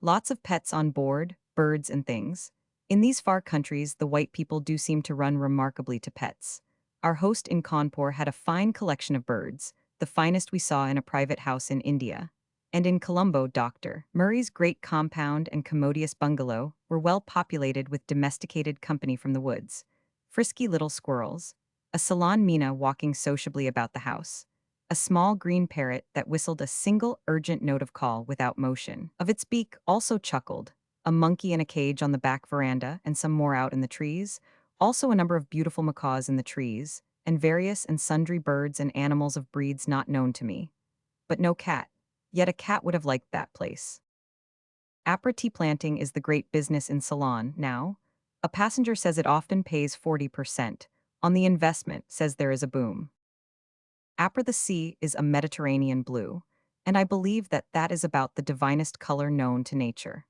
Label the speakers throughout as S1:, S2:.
S1: Lots of pets on board, birds and things. In these far countries, the white people do seem to run remarkably to pets. Our host in Kanpur had a fine collection of birds, the finest we saw in a private house in India. And in Colombo, Dr. Murray's great compound and commodious bungalow were well populated with domesticated company from the woods. Frisky little squirrels, a Ceylon mina walking sociably about the house, a small green parrot that whistled a single urgent note of call without motion. Of its beak also chuckled, a monkey in a cage on the back veranda and some more out in the trees, also a number of beautiful macaws in the trees, and various and sundry birds and animals of breeds not known to me. But no cat. Yet a cat would have liked that place. Apres-tea planting is the great business in Ceylon now. A passenger says it often pays 40%. On the investment, says there is a boom. Apres the sea is a Mediterranean blue, and I believe that that is about the divinest color known to nature.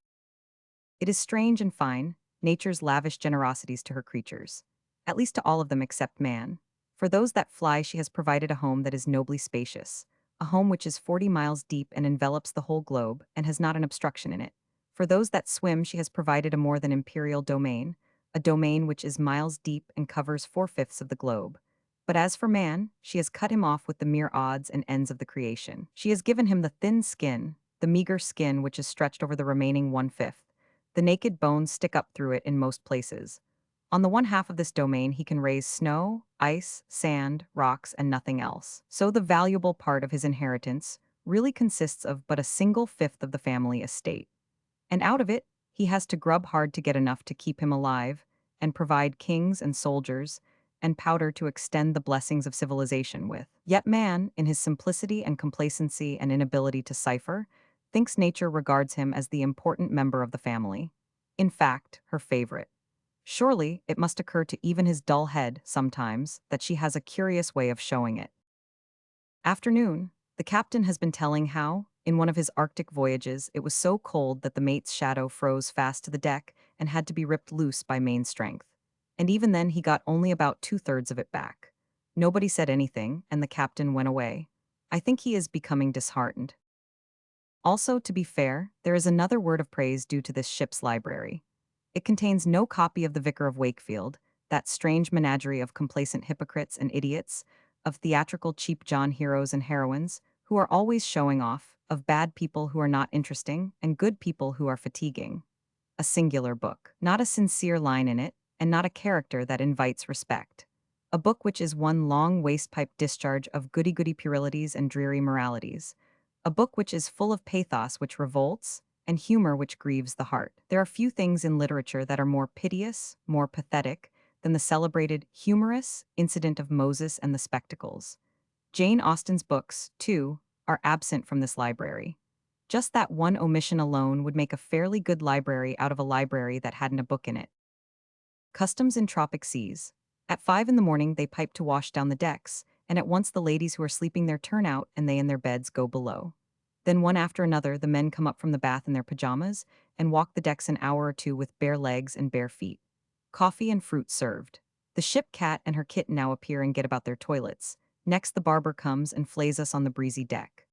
S1: It is strange and fine, nature's lavish generosities to her creatures, at least to all of them except man. For those that fly she has provided a home that is nobly spacious, a home which is 40 miles deep and envelops the whole globe and has not an obstruction in it. For those that swim she has provided a more than imperial domain, a domain which is miles deep and covers 4/5 of the globe. But as for man, she has cut him off with the mere odds and ends of the creation. She has given him the thin skin, the meager skin which is stretched over the remaining 1/5. The naked bones stick up through it in most places. On the one half of this domain he can raise snow, ice, sand, rocks, and nothing else. So the valuable part of his inheritance really consists of but a single fifth of the family estate. And out of it, he has to grub hard to get enough to keep him alive, and provide kings and soldiers, and powder to extend the blessings of civilization with. Yet man, in his simplicity and complacency and inability to cipher, thinks nature regards him as the important member of the family. In fact, her favorite. Surely, it must occur to even his dull head, sometimes, that she has a curious way of showing it. Afternoon, the captain has been telling how, in one of his Arctic voyages, it was so cold that the mate's shadow froze fast to the deck and had to be ripped loose by main strength. And even then he got only about two-thirds of it back. Nobody said anything, and the captain went away. I think he is becoming disheartened. Also, to be fair, there is another word of praise due to this ship's library. It contains no copy of The Vicar of Wakefield, that strange menagerie of complacent hypocrites and idiots, of theatrical cheap John heroes and heroines, who are always showing off, of bad people who are not interesting, and good people who are fatiguing. A singular book. Not a sincere line in it, and not a character that invites respect. A book which is one long wastepipe discharge of goody-goody puerilities and dreary moralities. A book which is full of pathos which revolts, and humor which grieves the heart. There are few things in literature that are more piteous, more pathetic, than the celebrated humorous incident of Moses and the spectacles. Jane Austen's books, too, are absent from this library. Just that one omission alone would make a fairly good library out of a library that hadn't a book in it. Customs in tropic seas. At 5 in the morning they pipe to wash down the decks, and at once the ladies who are sleeping there turn out and they in their beds go below. Then one after another the men come up from the bath in their pajamas and walk the decks an hour or two with bare legs and bare feet. Coffee and fruit served. The ship cat and her kitten now appear and get about their toilets. Next the barber comes and flays us on the breezy deck.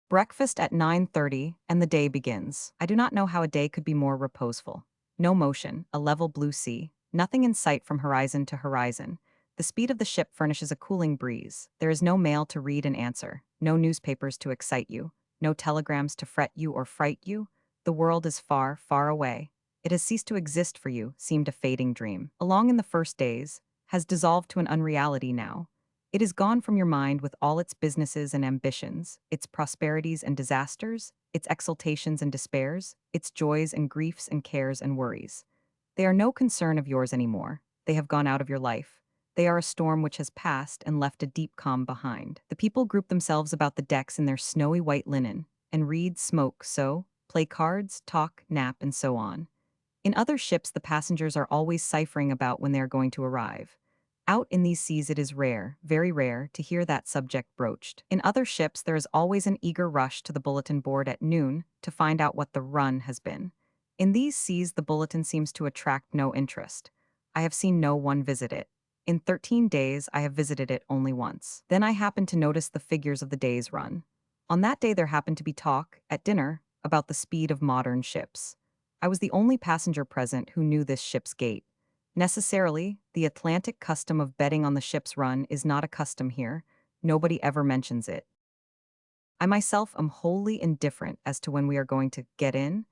S1: Breakfast at 9:30 and the day begins. I do not know how a day could be more reposeful. No motion, a level blue sea, nothing in sight from horizon to horizon. The speed of the ship furnishes a cooling breeze. There is no mail to read and answer, no newspapers to excite you, no telegrams to fret you or fright you. The world is far, far away. It has ceased to exist for you, seemed a fading dream. Along in the first days, has dissolved to an unreality now. It is gone from your mind with all its businesses and ambitions, its prosperities and disasters, its exultations and despairs, its joys and griefs and cares and worries. They are no concern of yours anymore. They have gone out of your life. They are a storm which has passed and left a deep calm behind. The people group themselves about the decks in their snowy white linen, and read, smoke, sew, play cards, talk, nap, and so on. In other ships the passengers are always ciphering about when they are going to arrive. Out in these seas it is rare, very rare, to hear that subject broached. In other ships there is always an eager rush to the bulletin board at noon to find out what the run has been. In these seas the bulletin seems to attract no interest. I have seen no one visit it. In 13 days I have visited it only once. Then I happened to notice the figures of the day's run. On that day there happened to be talk, at dinner, about the speed of modern ships. I was the only passenger present who knew this ship's gait. Necessarily, the Atlantic custom of betting on the ship's run is not a custom here. Nobody ever mentions it. I myself am wholly indifferent as to when we are going to get in.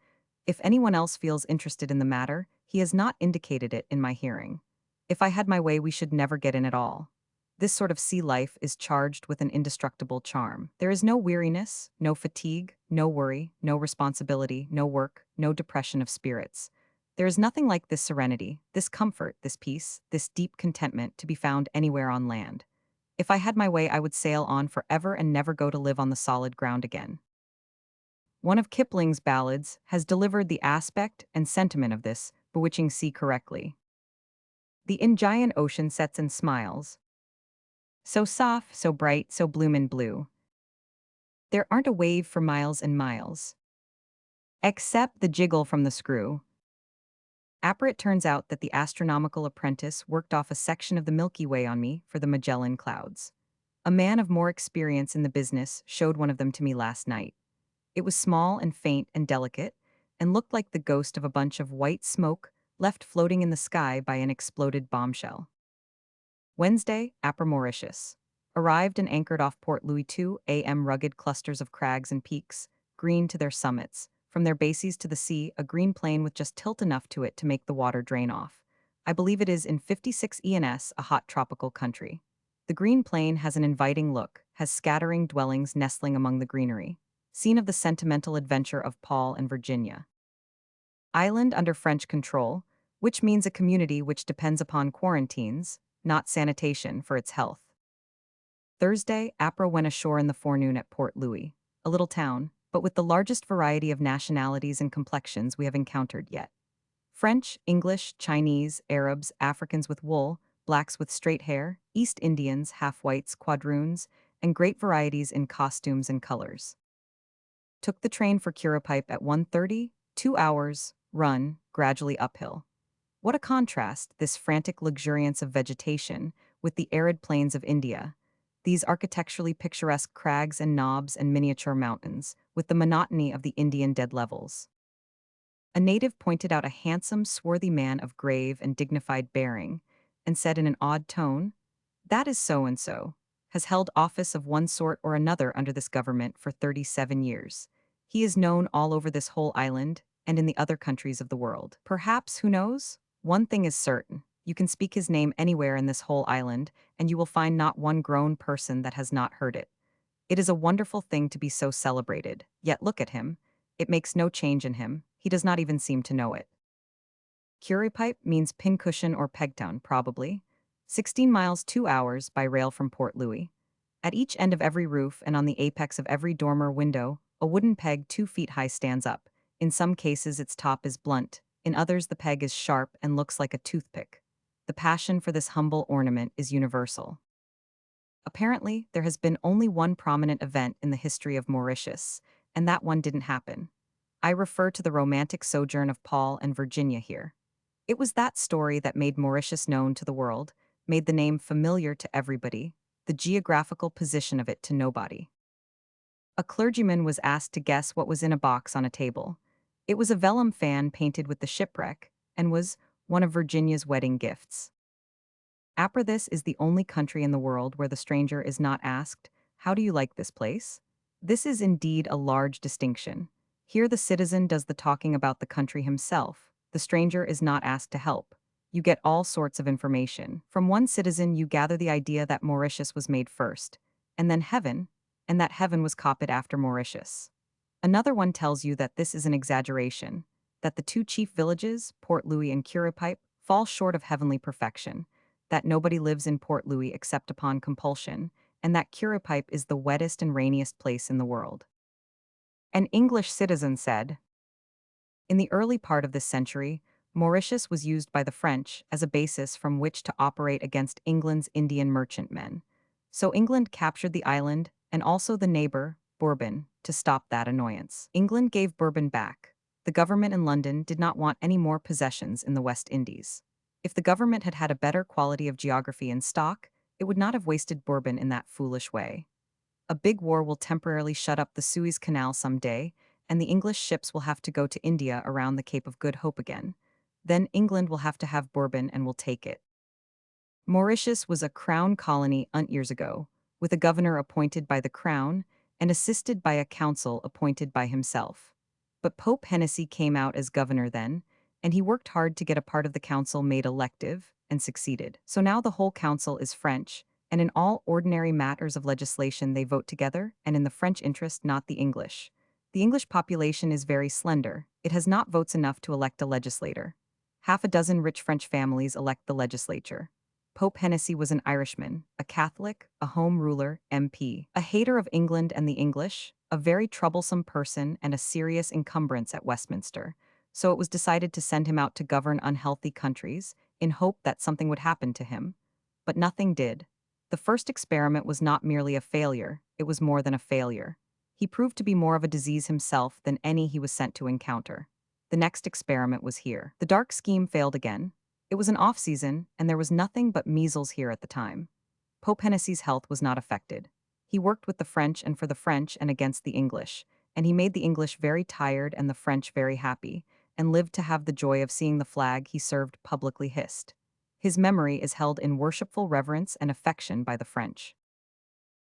S1: If anyone else feels interested in the matter, he has not indicated it in my hearing. If I had my way, we should never get in at all. This sort of sea life is charged with an indestructible charm. There is no weariness, no fatigue, no worry, no responsibility, no work, no depression of spirits. There is nothing like this serenity, this comfort, this peace, this deep contentment to be found anywhere on land. If I had my way, I would sail on forever and never go to live on the solid ground again. One of Kipling's ballads has delivered the aspect and sentiment of this bewitching sea correctly. The Indian ocean sets and smiles. So soft, so bright, so bloomin' blue. There aren't a wave for miles and miles. Except the jiggle from the screw. Apper it turns out that the astronomical apprentice worked off a section of the Milky Way on me for the Magellan Clouds. A man of more experience in the business showed one of them to me last night. It was small and faint and delicate, and looked like the ghost of a bunch of white smoke left floating in the sky by an exploded bombshell. Wednesday, Upper Mauritius. Arrived and anchored off Port Louis 2 a.m. Rugged clusters of crags and peaks, green to their summits. From their bases to the sea, a green plain with just tilt enough to it to make the water drain off. I believe it is in 56 ENS, a hot tropical country. The green plain has an inviting look, has scattering dwellings nestling among the greenery. Scene of the sentimental adventure of Paul and Virginia. Island under French control, which means a community which depends upon quarantines, not sanitation, for its health. Thursday, APRA went ashore in the forenoon at Port Louis, a little town, but with the largest variety of nationalities and complexions we have encountered yet. French, English, Chinese, Arabs, Africans with wool, blacks with straight hair, East Indians, half-whites, quadroons, and great varieties in costumes and colors. Took the train for Curapipe at 1:30, 2 hours, run, gradually uphill. What a contrast, this frantic luxuriance of vegetation, with the arid plains of India, these architecturally picturesque crags and knobs and miniature mountains, with the monotony of the Indian dead levels. A native pointed out a handsome, swarthy man of grave and dignified bearing, and said in an odd tone, "That is so-and-so, has held office of one sort or another under this government for 37 years. He is known all over this whole island, and in the other countries of the world. Perhaps, who knows? One thing is certain. You can speak his name anywhere in this whole island, and you will find not one grown person that has not heard it. It is a wonderful thing to be so celebrated, yet look at him. It makes no change in him. He does not even seem to know it." Curipipe means pincushion or pegtown, probably. 16 miles 2 hours by rail from Port Louis. At each end of every roof and on the apex of every dormer window, a wooden peg 2 feet high stands up. In some cases its top is blunt, in others the peg is sharp and looks like a toothpick. The passion for this humble ornament is universal. Apparently, there has been only one prominent event in the history of Mauritius, and that one didn't happen. I refer to the romantic sojourn of Paul and Virginia here. It was that story that made Mauritius known to the world, made the name familiar to everybody, the geographical position of it to nobody. A clergyman was asked to guess what was in a box on a table. It was a vellum fan painted with the shipwreck, and was one of Virginia's wedding gifts. Apra, this is the only country in the world where the stranger is not asked, "How do you like this place?" This is indeed a large distinction. Here the citizen does the talking about the country himself. The stranger is not asked to help. You get all sorts of information. From one citizen you gather the idea that Mauritius was made first, and then heaven, and that heaven was copied after Mauritius. Another one tells you that this is an exaggeration, that the two chief villages, Port Louis and Curipipe, fall short of heavenly perfection, that nobody lives in Port Louis except upon compulsion, and that Curipipe is the wettest and rainiest place in the world. An English citizen said, "In the early part of this century, Mauritius was used by the French as a basis from which to operate against England's Indian merchantmen. So England captured the island and also the neighbor, Bourbon, to stop that annoyance. England gave Bourbon back. The government in London did not want any more possessions in the West Indies. If the government had had a better quality of geography in stock, it would not have wasted Bourbon in that foolish way. A big war will temporarily shut up the Suez Canal some day, and the English ships will have to go to India around the Cape of Good Hope again. Then England will have to have Bourbon and will take it. Mauritius was a crown colony years ago, with a governor appointed by the crown and assisted by a council appointed by himself. But Pope Hennessy came out as governor then, and he worked hard to get a part of the council made elective and succeeded. So now the whole council is French, and in all ordinary matters of legislation they vote together, and in the French interest, not the English. The English population is very slender. It has not votes enough to elect a legislator. Half a dozen rich French families elect the legislature. Pope Hennessy was an Irishman, a Catholic, a Home Ruler, MP, a hater of England and the English, a very troublesome person and a serious encumbrance at Westminster, so it was decided to send him out to govern unhealthy countries, in hope that something would happen to him. But nothing did. The first experiment was not merely a failure, it was more than a failure. He proved to be more of a disease himself than any he was sent to encounter. The next experiment was here. The dark scheme failed again. It was an off-season, and there was nothing but measles here at the time. Pope Hennessy's health was not affected. He worked with the French and for the French and against the English, and he made the English very tired and the French very happy, and lived to have the joy of seeing the flag he served publicly hissed. His memory is held in worshipful reverence and affection by the French.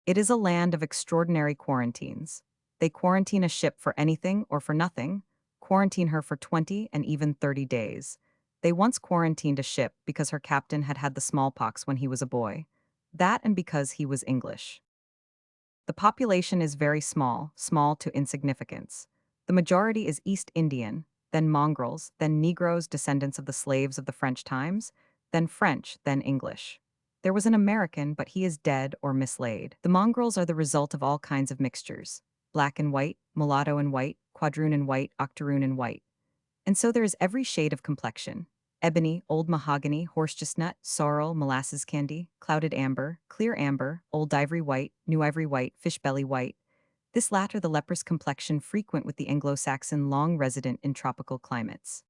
S1: It is a land of extraordinary quarantines. They quarantine a ship for anything or for nothing, quarantine her for 20 and even 30 days. They once quarantined a ship because her captain had had the smallpox when he was a boy. That and because he was English. The population is very small, small to insignificance. The majority is East Indian, then mongrels, then Negroes descendants of the slaves of the French times, then French, then English. There was an American, but he is dead or mislaid. The mongrels are the result of all kinds of mixtures. Black and white, mulatto and white, quadroon and white, octoroon and white. And so there is every shade of complexion. Ebony, old mahogany, horse chestnut, sorrel, molasses candy, clouded amber, clear amber, old ivory white, new ivory white, fish belly white. This latter the leprous complexion frequent with the Anglo-Saxon long resident in tropical climates.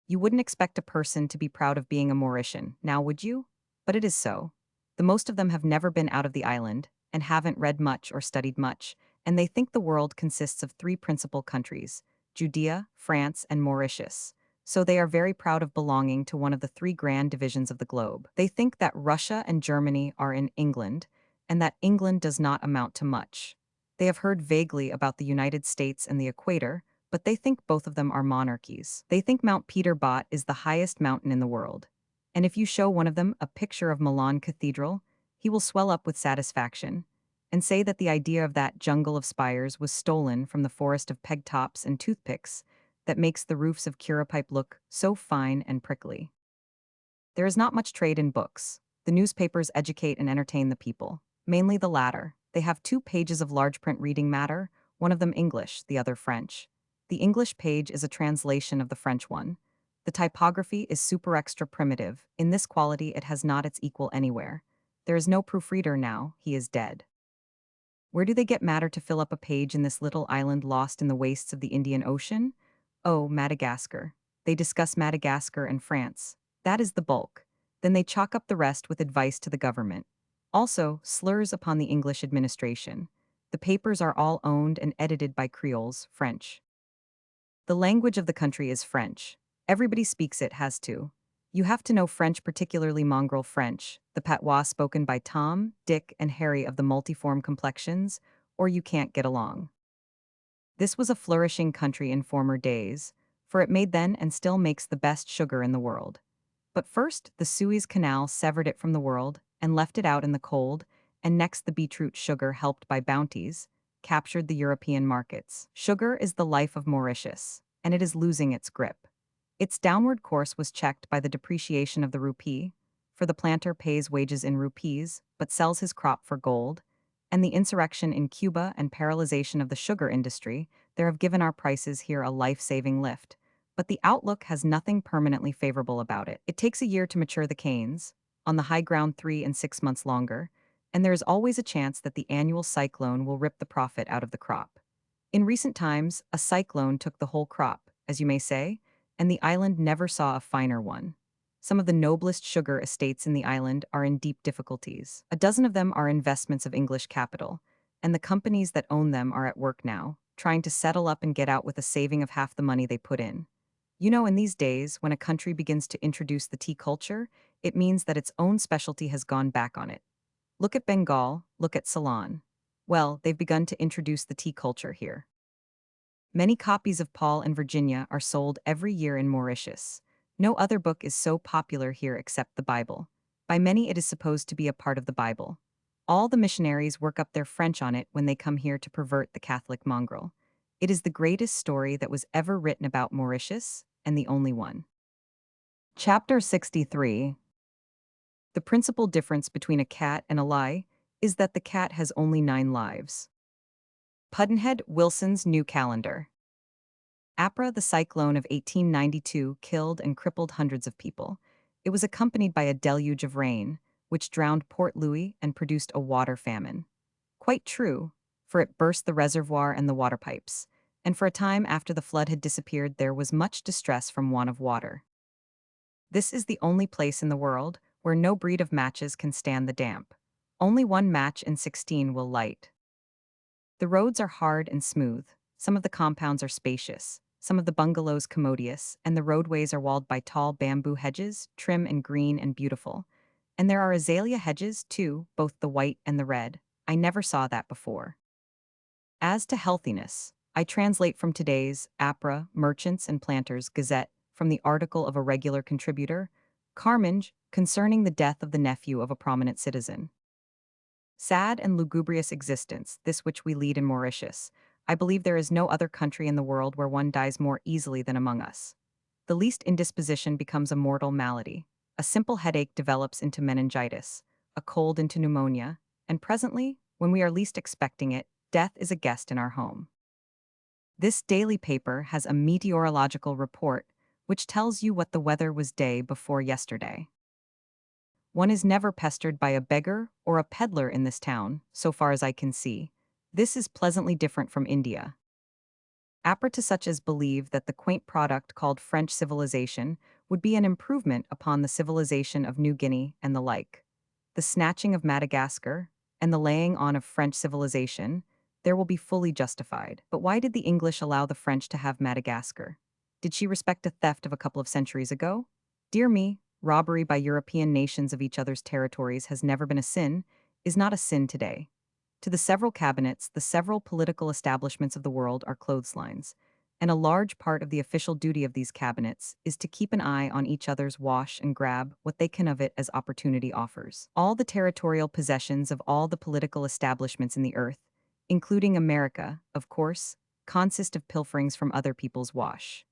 S1: You wouldn't expect a person to be proud of being a Mauritian, now would you? But it is so. The most of them have never been out of the island, and haven't read much or studied much, and they think the world consists of three principal countries, Judea, France, and Mauritius. So they are very proud of belonging to one of the three grand divisions of the globe. They think that Russia and Germany are in England, and that England does not amount to much. They have heard vaguely about the United States and the Equator, but they think both of them are monarchies. They think Mount Peter Bot is the highest mountain in the world. And if you show one of them a picture of Milan Cathedral, he will swell up with satisfaction and say that the idea of that jungle of spires was stolen from the forest of peg tops and toothpicks that makes the roofs of Curapipe look so fine and prickly. There is not much trade in books. The newspapers educate and entertain the people, mainly the latter. They have 2 pages of large print reading matter, one of them English, the other French. The English page is a translation of the French one. The typography is super extra primitive. In this quality, it has not its equal anywhere. There is no proofreader now, he is dead. Where do they get matter to fill up a page in this little island lost in the wastes of the Indian Ocean? Oh, Madagascar. They discuss Madagascar and France. That is the bulk. Then they chalk up the rest with advice to the government. Also, slurs upon the English administration. The papers are all owned and edited by Creoles, French. The language of the country is French. Everybody speaks it, has to. You have to know French, particularly mongrel French, the patois spoken by Tom, Dick, and Harry of the multiform complexions, or you can't get along. This was a flourishing country in former days, for it made then and still makes the best sugar in the world. But first, the Suez Canal severed it from the world and left it out in the cold, and next the beetroot sugar, helped by bounties, captured the European markets. Sugar is the life of Mauritius, and it is losing its grip. Its downward course was checked by the depreciation of the rupee, for the planter pays wages in rupees but sells his crop for gold, and the insurrection in Cuba and paralyzation of the sugar industry, there have given our prices here a life-saving lift. But the outlook has nothing permanently favorable about it. It takes a year to mature the canes, on the high ground 3 and 6 months longer, and there is always a chance that the annual cyclone will rip the profit out of the crop. In recent times, a cyclone took the whole crop, as you may say, and the island never saw a finer one. Some of the noblest sugar estates in the island are in deep difficulties. A dozen of them are investments of English capital, and the companies that own them are at work now, trying to settle up and get out with a saving of half the money they put in. You know, in these days, when a country begins to introduce the tea culture, it means that its own specialty has gone back on it. Look at Bengal, look at Ceylon. Well, they've begun to introduce the tea culture here. Many copies of Paul and Virginia are sold every year in Mauritius. No other book is so popular here except the Bible. By many, it is supposed to be a part of the Bible. All the missionaries work up their French on it when they come here to pervert the Catholic mongrel. It is the greatest story that was ever written about Mauritius, and the only one. Chapter 63. The principal difference between a cat and a lie is that the cat has only 9 lives. Pudd'nhead Wilson's New Calendar. Apra, the cyclone of 1892, killed and crippled hundreds of people. It was accompanied by a deluge of rain, which drowned Port Louis and produced a water famine. Quite true, for it burst the reservoir and the water pipes, and for a time after the flood had disappeared there was much distress from want of water. This is the only place in the world where no breed of matches can stand the damp. Only one match in 16 will light. The roads are hard and smooth, some of the compounds are spacious, some of the bungalows commodious, and the roadways are walled by tall bamboo hedges, trim and green and beautiful. And there are azalea hedges, too, both the white and the red. I never saw that before. As to healthiness, I translate from today's APRA, Merchants and Planters Gazette, from the article of a regular contributor, Carminge, concerning the death of the nephew of a prominent citizen. Sad and lugubrious existence, this which we lead in Mauritius. I believe there is no other country in the world where one dies more easily than among us. The least indisposition becomes a mortal malady. A simple headache develops into meningitis, a cold into pneumonia, and presently, when we are least expecting it, death is a guest in our home. This daily paper has a meteorological report which tells you what the weather was day before yesterday. One is never pestered by a beggar or a peddler in this town, so far as I can see. This is pleasantly different from India. Apra to such as believe that the quaint product called French civilization would be an improvement upon the civilization of New Guinea and the like. The snatching of Madagascar, and the laying on of French civilization, there will be fully justified. But why did the English allow the French to have Madagascar? Did she respect a theft of a couple of centuries ago? Dear me, robbery by European nations of each other's territories has never been a sin, is not a sin today. To the several cabinets, the several political establishments of the world are clotheslines, and a large part of the official duty of these cabinets is to keep an eye on each other's wash and grab what they can of it as opportunity offers. All the territorial possessions of all the political establishments in the earth, including America, of course, consist of pilferings from other people's wash.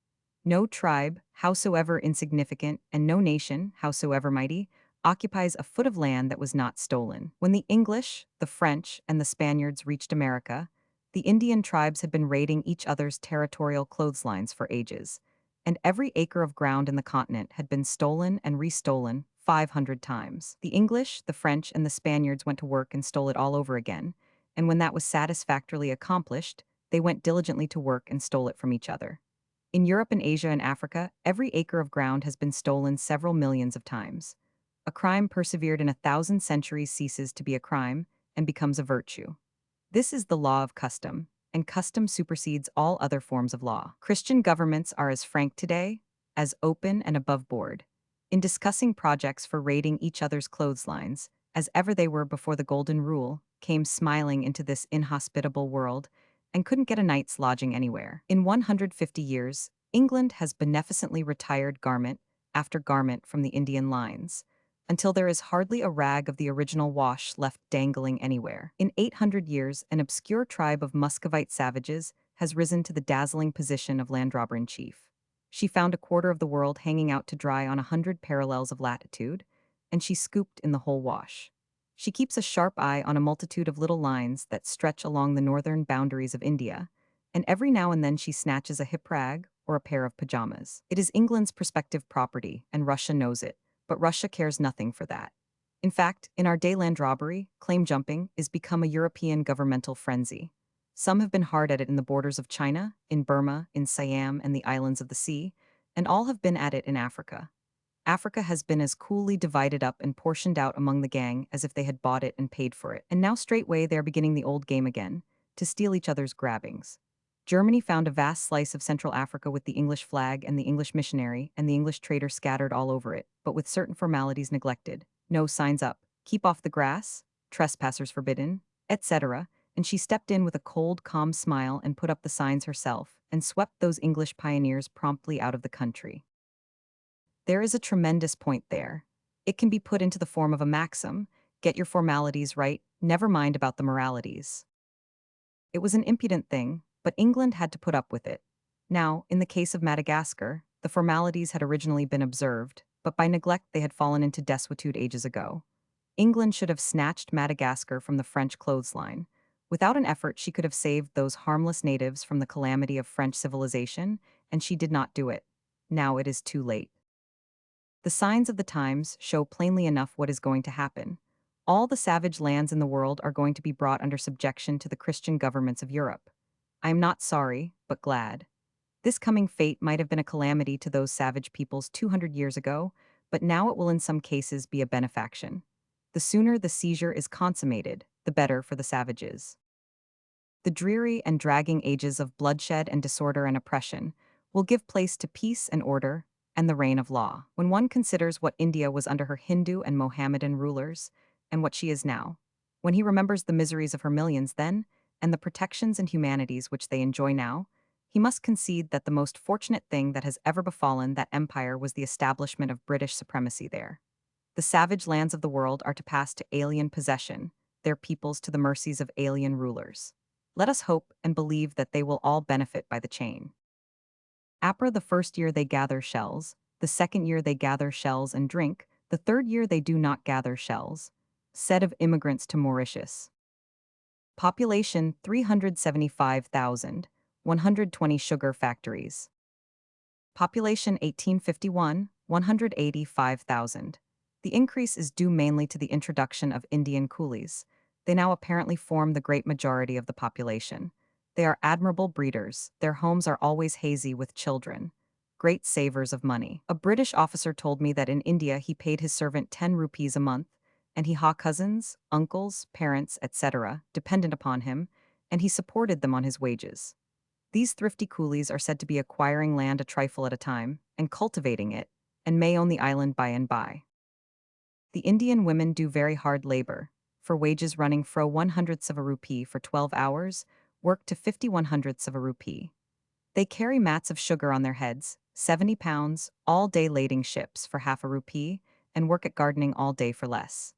S1: No tribe, howsoever insignificant, and no nation, howsoever mighty, occupies a foot of land that was not stolen. When the English, the French, and the Spaniards reached America, the Indian tribes had been raiding each other's territorial clotheslines for ages, and every acre of ground in the continent had been stolen and restolen 500 times. The English, the French, and the Spaniards went to work and stole it all over again, and when that was satisfactorily accomplished, they went diligently to work and stole it from each other. In Europe and Asia and Africa, every acre of ground has been stolen several millions of times. A crime persevered in 1,000 centuries ceases to be a crime and becomes a virtue. This is the law of custom, and custom supersedes all other forms of law. Christian governments are as frank today, as open and above board, in discussing projects for raiding each other's clotheslines, as ever they were before the Golden Rule came smiling into this inhospitable world and couldn't get a night's lodging anywhere. In 150 years, England has beneficently retired garment after garment from the Indian lines, until there is hardly a rag of the original wash left dangling anywhere. In 800 years, an obscure tribe of Muscovite savages has risen to the dazzling position of landrobber-in-chief. She found a quarter of the world hanging out to dry on 100 parallels of latitude, and she scooped in the whole wash. She keeps a sharp eye on a multitude of little lines that stretch along the northern boundaries of India, and every now and then she snatches a hip rag or a pair of pajamas. It is England's prospective property, and Russia knows it, but Russia cares nothing for that. In fact, in our day land robbery, claim jumping is become a European governmental frenzy. Some have been hard at it in the borders of China, in Burma, in Siam, and the islands of the sea, and all have been at it in Africa. Africa has been as coolly divided up and portioned out among the gang as if they had bought it and paid for it, and now straightway they are beginning the old game again, to steal each other's grabbings. Germany found a vast slice of Central Africa with the English flag and the English missionary and the English trader scattered all over it, but with certain formalities neglected. No signs up, keep off the grass, trespassers forbidden, etc., and she stepped in with a cold, calm smile and put up the signs herself, and swept those English pioneers promptly out of the country. There is a tremendous point there. It can be put into the form of a maxim: get your formalities right, never mind about the moralities. It was an impudent thing, but England had to put up with it. Now, in the case of Madagascar, the formalities had originally been observed, but by neglect they had fallen into desuetude ages ago. England should have snatched Madagascar from the French clothesline. Without an effort, she could have saved those harmless natives from the calamity of French civilization, and she did not do it. Now it is too late. The signs of the times show plainly enough what is going to happen. All the savage lands in the world are going to be brought under subjection to the Christian governments of Europe. I am not sorry, but glad. This coming fate might have been a calamity to those savage peoples 200 years ago, but now it will in some cases be a benefaction. The sooner the seizure is consummated, the better for the savages. The dreary and dragging ages of bloodshed and disorder and oppression will give place to peace and order and the reign of law. When one considers what India was under her Hindu and Mohammedan rulers, and what she is now, when he remembers the miseries of her millions then, and the protections and humanities which they enjoy now, he must concede that the most fortunate thing that has ever befallen that empire was the establishment of British supremacy there. The savage lands of the world are to pass to alien possession, their peoples to the mercies of alien rulers. Let us hope and believe that they will all benefit by the chain. Apra, the first year they gather shells, the second year they gather shells and drink, the third year they do not gather shells. Said of immigrants to Mauritius. Population 375,000, 120 sugar factories. Population 1851, 185,000. The increase is due mainly to the introduction of Indian coolies. They now apparently form the great majority of the population. They are admirable breeders, their homes are always hazy with children. Great savers of money. A British officer told me that in India he paid his servant 10 rupees a month, and he had cousins, uncles, parents, etc., dependent upon him, and he supported them on his wages. These thrifty coolies are said to be acquiring land a trifle at a time, and cultivating it, and may own the island by and by. The Indian women do very hard labor, for wages running fro 1/100th of a rupee for 12 hours, work to 50/100ths of a rupee. They carry mats of sugar on their heads, 70 pounds, all day lading ships for half a rupee, and work at gardening all day for less.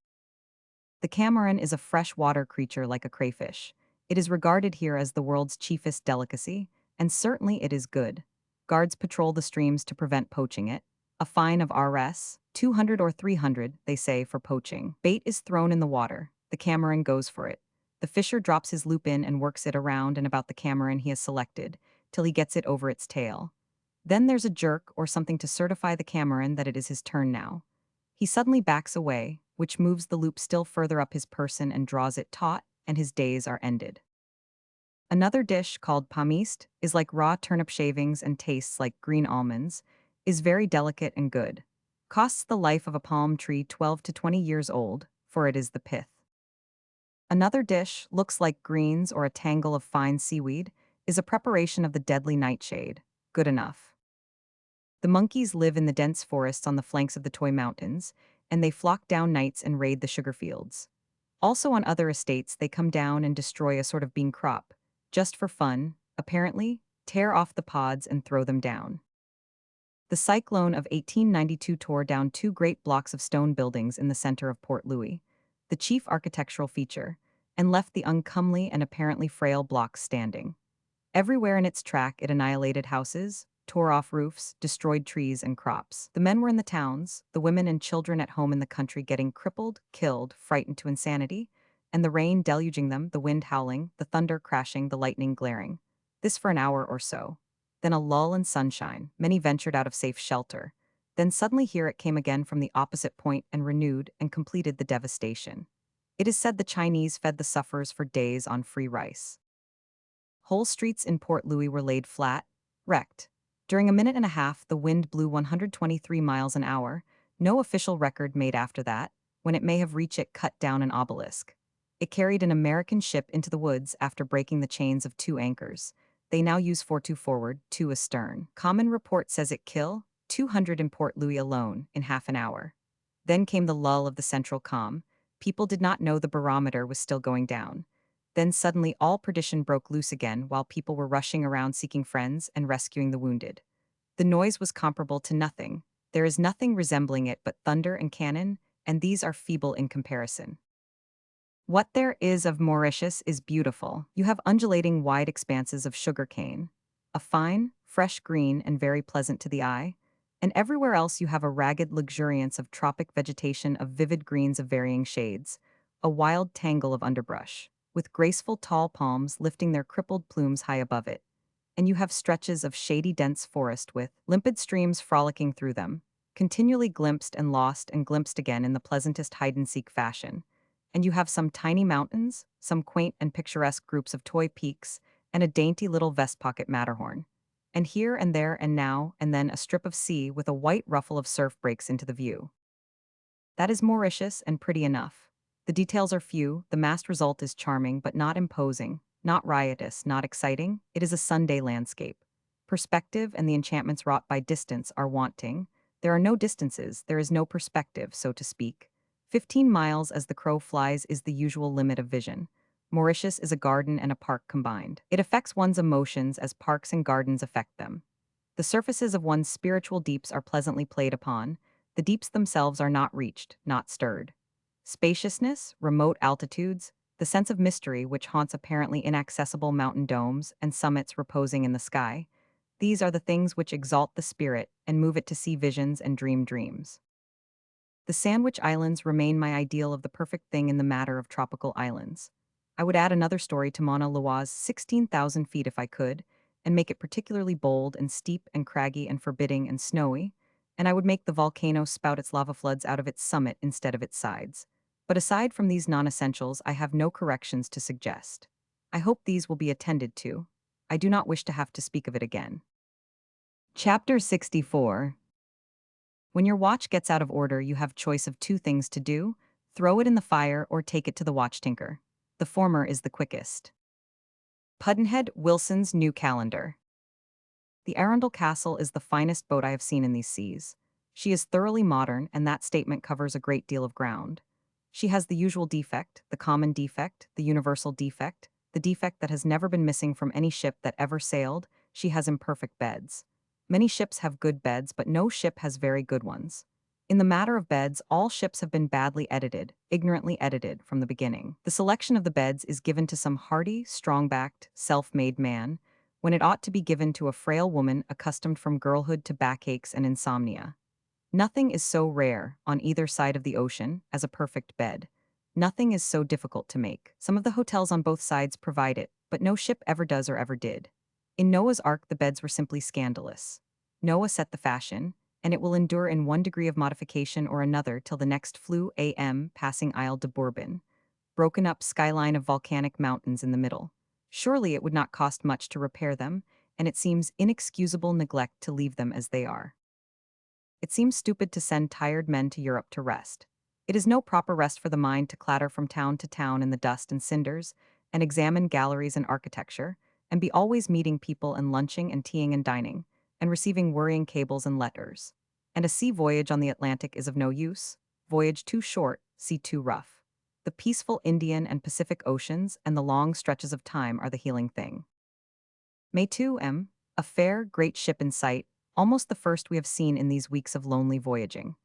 S1: The camaron is a fresh-water creature like a crayfish. It is regarded here as the world's chiefest delicacy, and certainly it is good. Guards patrol the streams to prevent poaching it. A fine of Rs. 200 or 300, they say, for poaching. Bait is thrown in the water. The camaron goes for it. The fisher drops his loop in and works it around and about the camaron he has selected, till he gets it over its tail. Then there's a jerk or something to certify the camaron that it is his turn now. He suddenly backs away, which moves the loop still further up his person and draws it taut, and his days are ended. Another dish, called pamist, is like raw turnip shavings and tastes like green almonds, is very delicate and good. Costs the life of a palm tree 12 to 20 years old, for it is the pith. Another dish, looks like greens or a tangle of fine seaweed, is a preparation of the deadly nightshade, good enough. The monkeys live in the dense forests on the flanks of the Toy Mountains, and they flock down nights and raid the sugar fields. Also on other estates they come down and destroy a sort of bean crop, just for fun, apparently, tear off the pods and throw them down. The cyclone of 1892 tore down 2 great blocks of stone buildings in the center of Port Louis, the chief architectural feature, and left the uncomely and apparently frail blocks standing. Everywhere in its track it annihilated houses, tore off roofs, destroyed trees and crops. The men were in the towns, the women and children at home in the country getting crippled, killed, frightened to insanity, and the rain deluging them, the wind howling, the thunder crashing, the lightning glaring. This for an hour or so. Then a lull and sunshine, many ventured out of safe shelter. Then suddenly here it came again from the opposite point and renewed and completed the devastation. It is said the Chinese fed the sufferers for days on free rice. Whole streets in Port Louis were laid flat, wrecked. During a minute and a half, the wind blew 123 miles an hour, no official record made after that. When it may have reached it, cut down an obelisk. It carried an American ship into the woods after breaking the chains of 2 anchors. They now use 42 forward, 2 astern. Common report says it kill 200 in Port Louis alone in half an hour. Then came the lull of the central calm. People did not know the barometer was still going down. Then suddenly all perdition broke loose again while people were rushing around seeking friends and rescuing the wounded. The noise was comparable to nothing. There is nothing resembling it but thunder and cannon, and these are feeble in comparison. What there is of Mauritius is beautiful. You have undulating wide expanses of sugar cane, a fine, fresh green and very pleasant to the eye, and everywhere else you have a ragged luxuriance of tropic vegetation of vivid greens of varying shades, a wild tangle of underbrush, with graceful tall palms lifting their crippled plumes high above it, and you have stretches of shady dense forest with limpid streams frolicking through them, continually glimpsed and glimpsed again in the pleasantest hide-and-seek fashion. And you have some tiny mountains, some quaint and picturesque groups of toy peaks, and a dainty little vest pocket Matterhorn. And here and there and now and then a strip of sea with a white ruffle of surf breaks into the view. That is Mauritius and pretty enough. The details are few, the massed result is charming but not imposing, not riotous, not exciting, it is a Sunday landscape. Perspective and the enchantments wrought by distance are wanting. There are no distances, there is no perspective, so to speak. 15 miles as the crow flies is the usual limit of vision. Mauritius is a garden and a park combined. It affects one's emotions as parks and gardens affect them. The surfaces of one's spiritual deeps are pleasantly played upon. The deeps themselves are not reached, not stirred. Spaciousness, remote altitudes, the sense of mystery which haunts apparently inaccessible mountain domes and summits reposing in the sky, these are the things which exalt the spirit and move it to see visions and dream dreams. The Sandwich Islands remain my ideal of the perfect thing in the matter of tropical islands. I would add another story to Mauna Loa's 16,000 feet if I could, and make it particularly bold and steep and craggy and forbidding and snowy, and I would make the volcano spout its lava floods out of its summit instead of its sides. But aside from these non-essentials, I have no corrections to suggest. I hope these will be attended to. I do not wish to have to speak of it again. Chapter 64. When your watch gets out of order, you have choice of two things to do: throw it in the fire or take it to the watch tinker. The former is the quickest. Pudd'nhead Wilson's New Calendar. The Arundel Castle is the finest boat I have seen in these seas. She is thoroughly modern, and that statement covers a great deal of ground. She has the usual defect, the common defect, the universal defect, the defect that has never been missing from any ship that ever sailed: she has imperfect beds. Many ships have good beds, but no ship has very good ones. In the matter of beds, all ships have been badly edited, ignorantly edited from the beginning. The selection of the beds is given to some hardy, strong-backed, self-made man, when it ought to be given to a frail woman accustomed from girlhood to backaches and insomnia. Nothing is so rare, on either side of the ocean, as a perfect bed. Nothing is so difficult to make. Some of the hotels on both sides provide it, but no ship ever does or ever did. In Noah's Ark, the beds were simply scandalous. Noah set the fashion, and it will endure in one degree of modification or another till the next flue am passing Isle de Bourbon, broken up skyline of volcanic mountains in the middle. Surely it would not cost much to repair them, and it seems inexcusable neglect to leave them as they are. It seems stupid to send tired men to Europe to rest. It is no proper rest for the mind to clatter from town to town in the dust and cinders, and examine galleries and architecture, and be always meeting people and lunching and teaing and dining, and receiving worrying cables and letters. And a sea voyage on the Atlantic is of no use. Voyage too short, sea too rough. The peaceful Indian and Pacific Oceans and the long stretches of time are the healing thing. May 2 a fair, great ship in sight, almost the first we have seen in these weeks of lonely voyaging.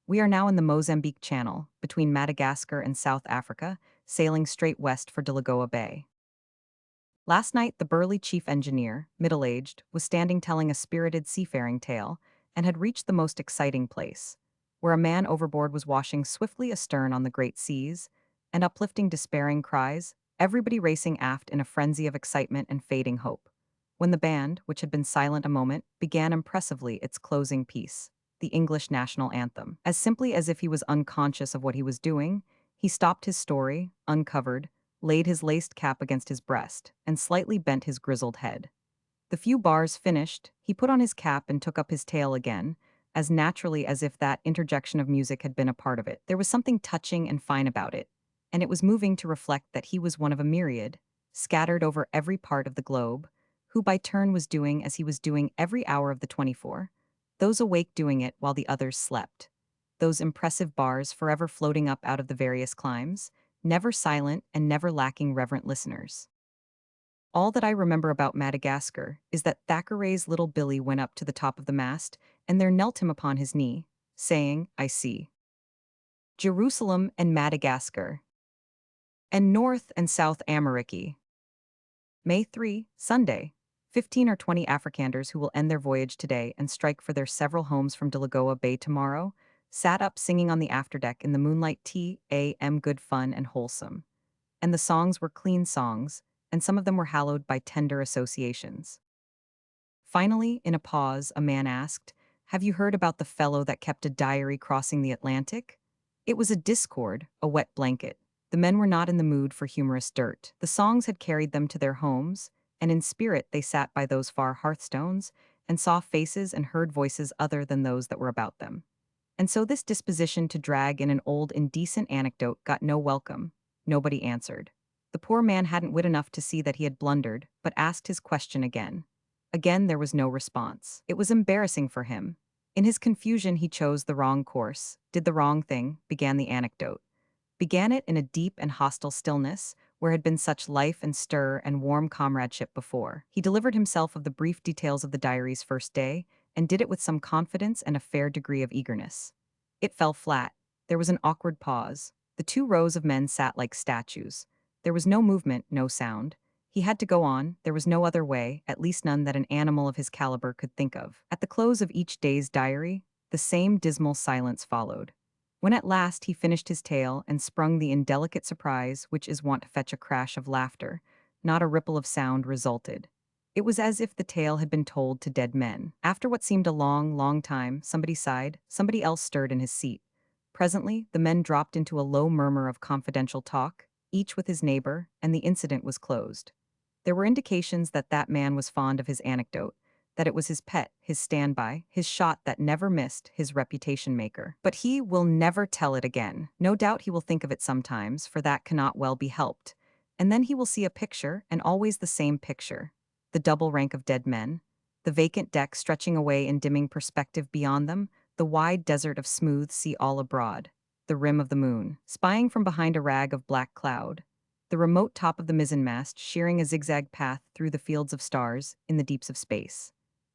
S1: We are now in the Mozambique Channel, between Madagascar and South Africa, sailing straight west for Delagoa Bay. Last night, the burly chief engineer, middle-aged, was standing telling a spirited seafaring tale, and had reached the most exciting place, where a man overboard was washing swiftly astern on the great seas, and uplifting despairing cries, everybody racing aft in a frenzy of excitement and fading hope, when the band, which had been silent a moment, began impressively its closing piece, the English national anthem. As simply as if he was unconscious of what he was doing, he stopped his story, uncovered, laid his laced cap against his breast, and slightly bent his grizzled head. The few bars finished, he put on his cap and took up his tale again, as naturally as if that interjection of music had been a part of it. There was something touching and fine about it, and it was moving to reflect that he was one of a myriad, scattered over every part of the globe, who by turn was doing as he was doing every hour of the 24, those awake doing it while the others slept. Those impressive bars forever floating up out of the various climes, never silent and never lacking reverent listeners. All that I remember about Madagascar is that Thackeray's little Billy went up to the top of the mast, and there knelt him upon his knee, saying, I see Jerusalem and Madagascar, and North and South America. May 3, Sunday. 15 or 20 Afrikanders who will end their voyage today and strike for their several homes from Delagoa Bay tomorrow, sat up singing on the afterdeck in the moonlight t.a.m. good fun and wholesome. And the songs were clean songs, and some of them were hallowed by tender associations. Finally, in a pause, a man asked, Have you heard about the fellow that kept a diary crossing the Atlantic? It was a discord, a wet blanket. The men were not in the mood for humorous dirt. The songs had carried them to their homes, and in spirit they sat by those far hearthstones, and saw faces and heard voices other than those that were about them. And so this disposition to drag in an old indecent anecdote got no welcome. Nobody answered. The poor man hadn't wit enough to see that he had blundered, but asked his question again. Again there was no response. It was embarrassing for him. In his confusion he chose the wrong course, did the wrong thing, began the anecdote. Began it in a deep and hostile stillness, where had been such life and stir and warm comradeship before. He delivered himself of the brief details of the diary's first day, and did it with some confidence and a fair degree of eagerness. It fell flat. There was an awkward pause. The two rows of men sat like statues. There was no movement, no sound. He had to go on, there was no other way, at least none that an animal of his caliber could think of. At the close of each day's diary, the same dismal silence followed. When at last he finished his tale and sprung the indelicate surprise which is wont to fetch a crash of laughter, not a ripple of sound resulted. It was as if the tale had been told to dead men. After what seemed a long, long time, somebody sighed, somebody else stirred in his seat. Presently, the men dropped into a low murmur of confidential talk, each with his neighbor, and the incident was closed. There were indications that that man was fond of his anecdote, that it was his pet, his standby, his shot that never missed, his reputation maker. But he will never tell it again. No doubt he will think of it sometimes, for that cannot well be helped. And then he will see a picture, and always the same picture. The double rank of dead men, the vacant deck stretching away in dimming perspective beyond them, the wide desert of smooth sea all abroad, the rim of the moon, spying from behind a rag of black cloud, the remote top of the mizzenmast shearing a zigzag path through the fields of stars in the deeps of space.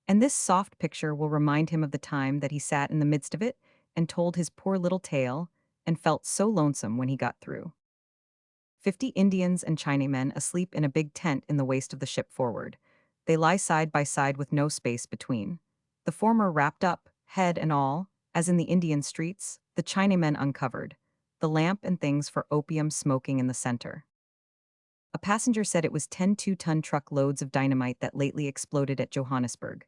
S1: And this soft picture will remind him of the time that he sat in the midst of it and told his poor little tale and felt so lonesome when he got through. 50 Indians and Chinamen asleep in a big tent in the waist of the ship forward. They lie side by side with no space between. The former wrapped up, head and all, as in the Indian streets, the Chinamen uncovered, the lamp and things for opium smoking in the center. A passenger said it was 10 two-ton truck loads of dynamite that lately exploded at Johannesburg.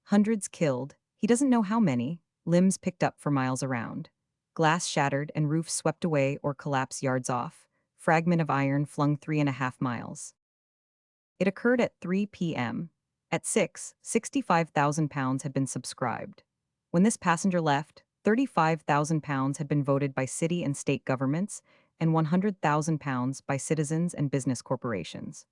S1: Hundreds killed, he doesn't know how many, limbs picked up for miles around. Glass shattered and roof swept away or collapsed yards off, fragment of iron flung 3.5 miles. It occurred at 3 p.m. At 6, 65,000 pounds had been subscribed. When this passenger left, 35,000 pounds had been voted by city and state governments, and 100,000 pounds by citizens and business corporations.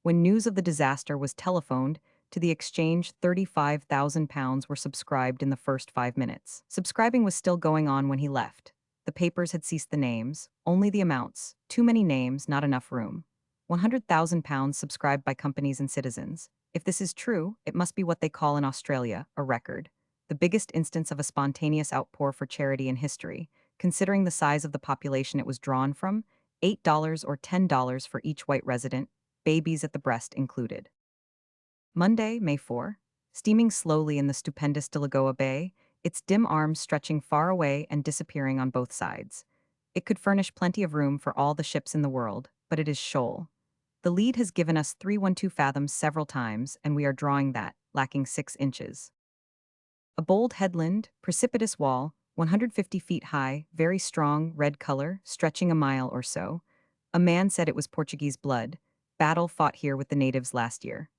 S1: When news of the disaster was telephoned to the exchange, 35,000 pounds were subscribed in the first 5 minutes. Subscribing was still going on when he left. The papers had ceased the names, only the amounts. Too many names, not enough room. 100,000 pounds subscribed by companies and citizens. If this is true, it must be what they call in Australia a record. The biggest instance of a spontaneous outpour for charity in history, considering the size of the population it was drawn from, $8 or $10 for each white resident, babies at the breast included. Monday, May 4, steaming slowly in the stupendous Delagoa Bay, its dim arms stretching far away and disappearing on both sides. It could furnish plenty of room for all the ships in the world, but it is shoal. The lead has given us 312 fathoms several times, and we are drawing that, lacking 6 inches. A bold headland, precipitous wall, 150 feet high, very strong, red color, stretching a mile or so. A man said it was Portuguese blood. Battle fought here with the natives last year.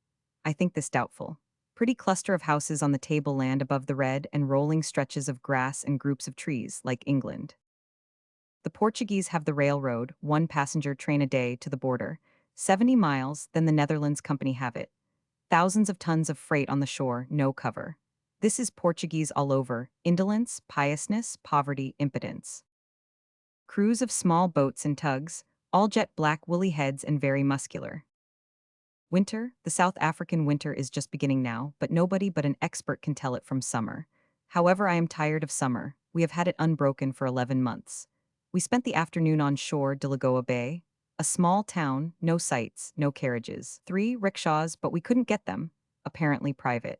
S1: I think this doubtful. Pretty cluster of houses on the tableland above the red and rolling stretches of grass and groups of trees, like England. The Portuguese have the railroad, 1 passenger train a day to the border, 70 miles, then the Netherlands company have it. thousands of tons of freight on the shore, no cover. This is Portuguese all over: indolence, piousness, poverty, impotence. Crews of small boats and tugs, all jet black woolly heads and very muscular. Winter, the South African winter is just beginning now, but nobody but an expert can tell it from summer. However, I am tired of summer. We have had it unbroken for 11 months. We spent the afternoon on shore de Lagoa Bay, a small town, no sights, no carriages. 3 rickshaws, but we couldn't get them, apparently private.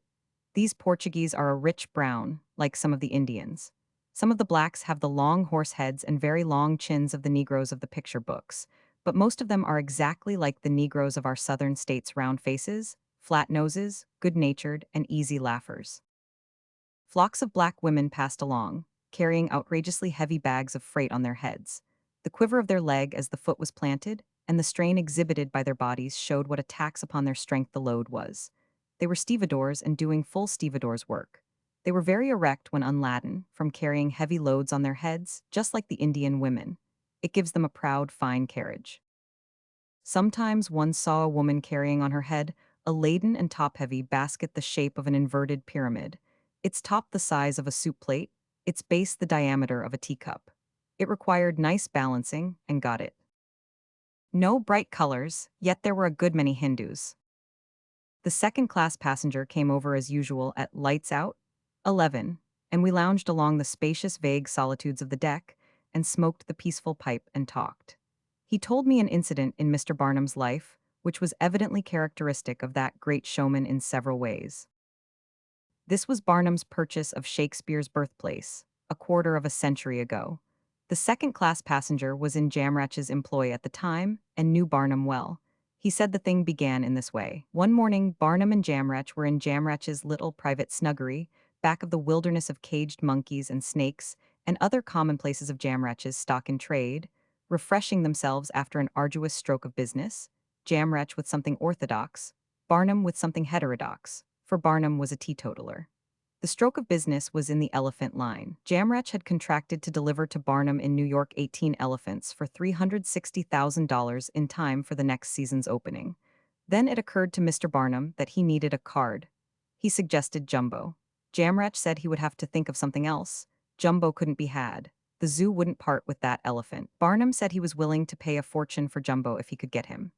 S1: These Portuguese are a rich brown, like some of the Indians. Some of the blacks have the long horse heads and very long chins of the Negroes of the picture books, but most of them are exactly like the Negroes of our southern states: round faces, flat noses, good-natured, and easy laughers. Flocks of black women passed along, carrying outrageously heavy bags of freight on their heads. The quiver of their leg as the foot was planted, and the strain exhibited by their bodies showed what a tax upon their strength the load was. They were stevedores and doing full stevedore's work. They were very erect when unladen, from carrying heavy loads on their heads, just like the Indian women. It gives them a proud, fine carriage. Sometimes one saw a woman carrying on her head a laden and top-heavy basket the shape of an inverted pyramid, its top the size of a soup plate, its base the diameter of a teacup. It required nice balancing, and got it. No bright colors, yet there were a good many Hindus. The second-class passenger came over as usual at lights out, 11, and we lounged along the spacious vague solitudes of the deck and smoked the peaceful pipe and talked. He told me an incident in Mr. Barnum's life, which was evidently characteristic of that great showman in several ways. This was Barnum's purchase of Shakespeare's birthplace, a quarter of a century ago. The second-class passenger was in Jamrach's employ at the time and knew Barnum well. He said the thing began in this way. One morning, Barnum and Jamrach were in Jamrach's little private snuggery, back of the wilderness of caged monkeys and snakes and other commonplaces of Jamrach's stock in trade, refreshing themselves after an arduous stroke of business, Jamrach with something orthodox, Barnum with something heterodox, for Barnum was a teetotaler. The stroke of business was in the elephant line. Jamrach had contracted to deliver to Barnum in New York 18 elephants for $360,000 in time for the next season's opening. Then it occurred to Mr. Barnum that he needed a card. He suggested Jumbo. Jamrach said he would have to think of something else. Jumbo couldn't be had. The zoo wouldn't part with that elephant. Barnum said he was willing to pay a fortune for Jumbo if he could get him.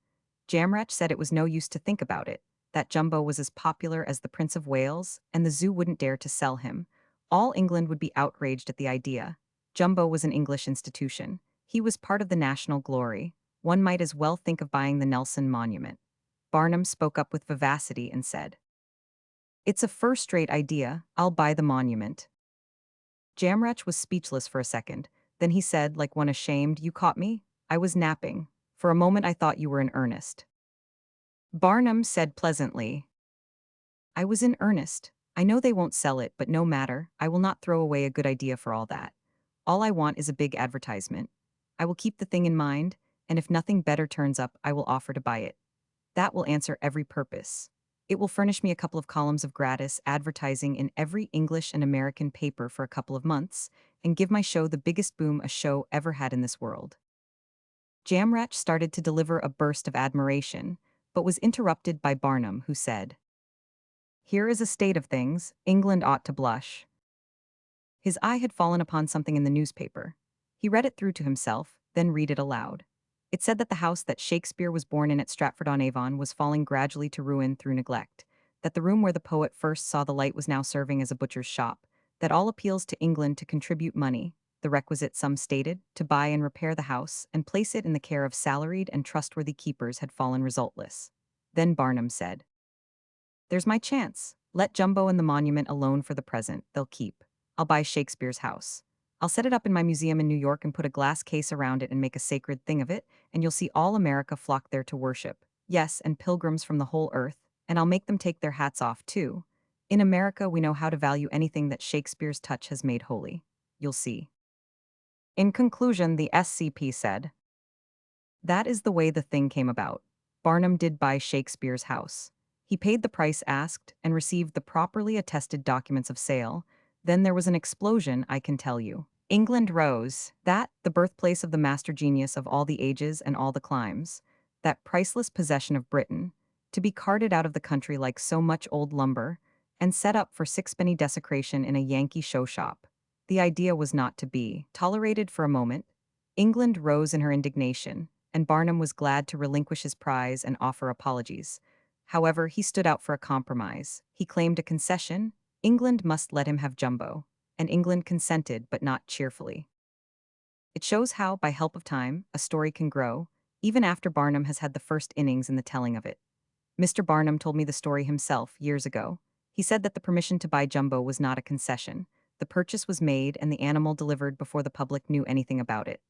S1: Jamrach said it was no use to think about it, that Jumbo was as popular as the Prince of Wales, and the zoo wouldn't dare to sell him. All England would be outraged at the idea. Jumbo was an English institution. He was part of the national glory. One might as well think of buying the Nelson Monument. Barnum spoke up with vivacity and said, "It's a first-rate idea. I'll buy the monument." Jamrach was speechless for a second. Then he said, like one ashamed, "You caught me? I was napping. For a moment I thought you were in earnest." Barnum said pleasantly, "I was in earnest. I know they won't sell it, but no matter, I will not throw away a good idea for all that. All I want is a big advertisement. I will keep the thing in mind, and if nothing better turns up, I will offer to buy it. That will answer every purpose. It will furnish me a couple of columns of gratis advertising in every English and American paper for a couple of months, and give my show the biggest boom a show ever had in this world." Jamrach started to deliver a burst of admiration, but was interrupted by Barnum, who said, "Here is a state of things. England ought to blush." His eye had fallen upon something in the newspaper. He read it through to himself, then read it aloud. It said that the house that Shakespeare was born in at Stratford-on-Avon was falling gradually to ruin through neglect, that the room where the poet first saw the light was now serving as a butcher's shop, that all appeals to England to contribute money, the requisite sum stated, to buy and repair the house and place it in the care of salaried and trustworthy keepers had fallen resultless. Then Barnum said, "There's my chance. Let Jumbo and the monument alone for the present. They'll keep. I'll buy Shakespeare's house. I'll set it up in my museum in New York and put a glass case around it and make a sacred thing of it, and you'll see all America flock there to worship. Yes, and pilgrims from the whole earth, and I'll make them take their hats off, too. In America, we know how to value anything that Shakespeare's touch has made holy. You'll see." In conclusion, the SCP said, "That is the way the thing came about. Barnum did buy Shakespeare's house. He paid the price asked and received the properly attested documents of sale. Then there was an explosion, I can tell you. England rose. That, the birthplace of the master genius of all the ages and all the climes. That priceless possession of Britain. to be carted out of the country like so much old lumber, and set up for sixpenny desecration in a Yankee show shop. The idea was not to be tolerated for a moment. England rose in her indignation, and Barnum was glad to relinquish his prize and offer apologies. However, he stood out for a compromise. He claimed a concession. England must let him have Jumbo, and England consented, but not cheerfully. It shows how, by help of time, a story can grow, even after Barnum has had the first innings in the telling of it. Mr. Barnum told me the story himself years ago. He said that the permission to buy Jumbo was not a concession. The purchase was made and the animal delivered before the public knew anything about it.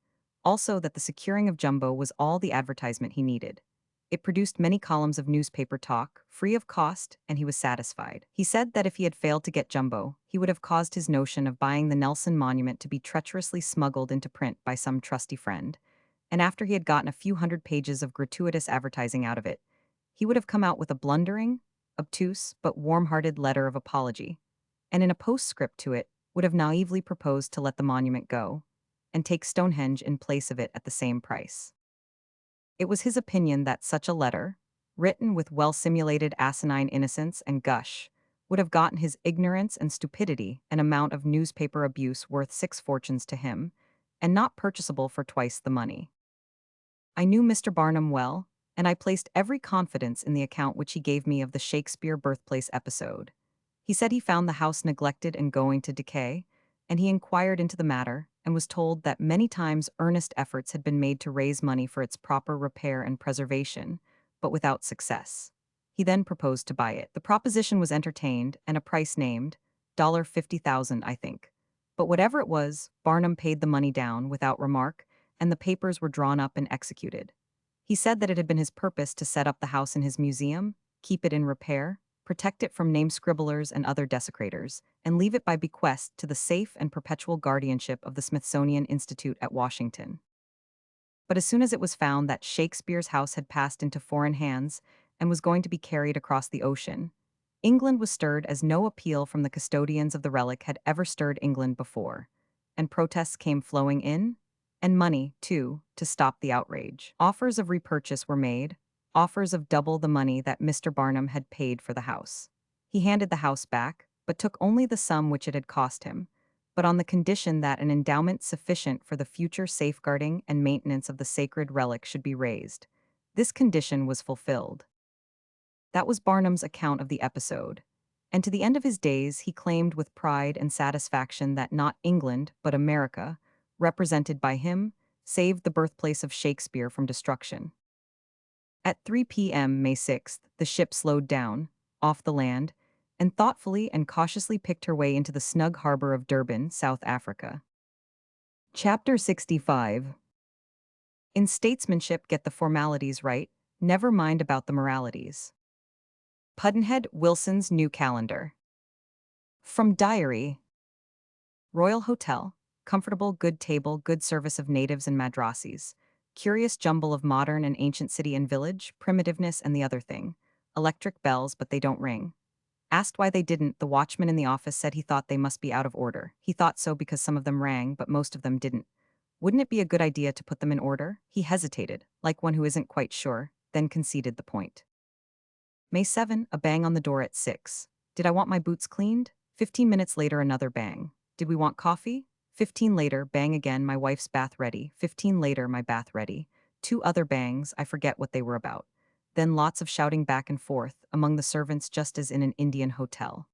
S1: Also, that the securing of Jumbo was all the advertisement he needed. It produced many columns of newspaper talk, free of cost, and he was satisfied. He said that if he had failed to get Jumbo, he would have caused his notion of buying the Nelson Monument to be treacherously smuggled into print by some trusty friend, and after he had gotten a few hundred pages of gratuitous advertising out of it, he would have come out with a blundering, obtuse, but warm-hearted letter of apology, and in a postscript to it, would have naively proposed to let the monument go, and take Stonehenge in place of it at the same price. It was his opinion that such a letter, written with well-simulated asinine innocence and gush, would have gotten his ignorance and stupidity an amount of newspaper abuse worth 6 fortunes to him, and not purchasable for twice the money. I knew Mr. Barnum well, and I placed every confidence in the account which he gave me of the Shakespeare birthplace episode. He said he found the house neglected and going to decay, and he inquired into the matter and was told that many times earnest efforts had been made to raise money for its proper repair and preservation, but without success. He then proposed to buy it. The proposition was entertained and a price named, $50,000, I think. But whatever it was, Barnum paid the money down without remark, and the papers were drawn up and executed. He said that it had been his purpose to set up the house in his museum, keep it in repair, protect it from name scribblers and other desecrators, and leave it by bequest to the safe and perpetual guardianship of the Smithsonian Institute at Washington. But as soon as it was found that Shakespeare's house had passed into foreign hands and was going to be carried across the ocean, England was stirred as no appeal from the custodians of the relic had ever stirred England before, and protests came flowing in, and money, too, to stop the outrage. Offers of repurchase were made, offers of double the money that Mr. Barnum had paid for the house. He handed the house back, but took only the sum which it had cost him, but on the condition that an endowment sufficient for the future safeguarding and maintenance of the sacred relic should be raised. This condition was fulfilled. That was Barnum's account of the episode, and to the end of his days he claimed with pride and satisfaction that not England, but America, represented by him, saved the birthplace of Shakespeare from destruction. At 3 p.m. May 6th, the ship slowed down, off the land, and thoughtfully and cautiously picked her way into the snug harbor of Durban, South Africa. Chapter 65. In statesmanship, get the formalities right, never mind about the moralities. Pudd'nhead Wilson's New Calendar. From Diary. Royal Hotel, comfortable, good table, good service of natives and madrasis, curious jumble of modern and ancient city and village, primitiveness and the other thing, electric bells but they don't ring. Asked why they didn't, the watchman in the office said he thought they must be out of order. He thought so because some of them rang, but most of them didn't. Wouldn't it be a good idea to put them in order? He hesitated, like one who isn't quite sure, then conceded the point. May 7, a bang on the door at 6. Did I want my boots cleaned? 15 minutes later, another bang. Did we want coffee? 15 later, bang again, my wife's bath ready. 15 later, my bath ready. 2 other bangs, I forget what they were about. Then lots of shouting back and forth, among the servants just as in an Indian hotel.